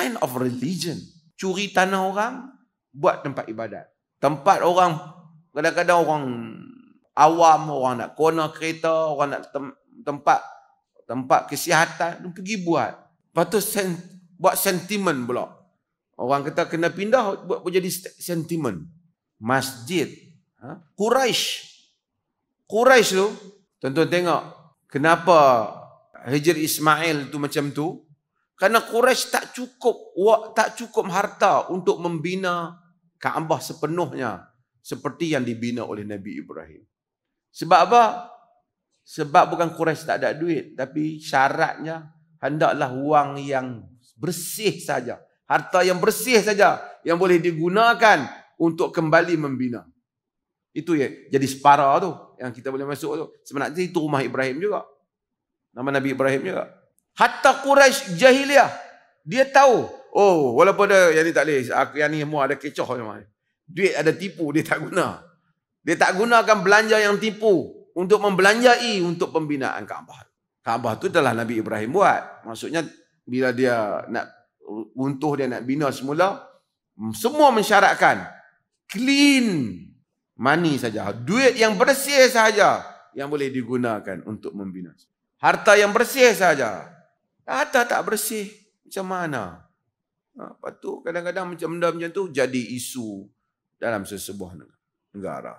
kind of religion. Curi tanah orang, buat tempat ibadat. Tempat orang, kadang-kadang orang awam, orang nak corner kereta, orang nak tempat kesihatan, pergi buat. Lepas tu buat sentimen pula. Orang kata kena pindah, buat jadi sentimen. Masjid. Quraisy tu, tuan-tuan tengok, kenapa Hijri Ismail tu macam tu? Kerana Quraisy tak cukup harta untuk membina Kaabah sepenuhnya seperti yang dibina oleh Nabi Ibrahim. Sebab apa? Sebab bukan Quraisy tak ada duit, tapi syaratnya hendaklah wang yang bersih saja. Harta yang bersih saja yang boleh digunakan untuk kembali membina. Itu ya, jadi separa tu yang kita boleh masuk tu. Sebenarnya itu rumah Ibrahim juga. Nama Nabi Ibrahim juga. Hatta Quraisy jahiliah, dia tahu, oh walaupun ada yang ni tak boleh, yang ni semua ada kecoh macam. Duit ada tipu, dia tak guna. Dia tak gunakan belanja yang tipu untuk membelanjai untuk pembinaan Kaabah. Kaabah tu adalah Nabi Ibrahim buat. Maksudnya bila dia nak runtuh, dia nak bina semula, semua mensyaratkan clean money saja, duit yang bersih saja yang boleh digunakan untuk membina. Harta yang bersih saja. Harta tak bersih, macam mana? Lepas tu kadang-kadang macam benda macam tu jadi isu dalam sesebuah negara.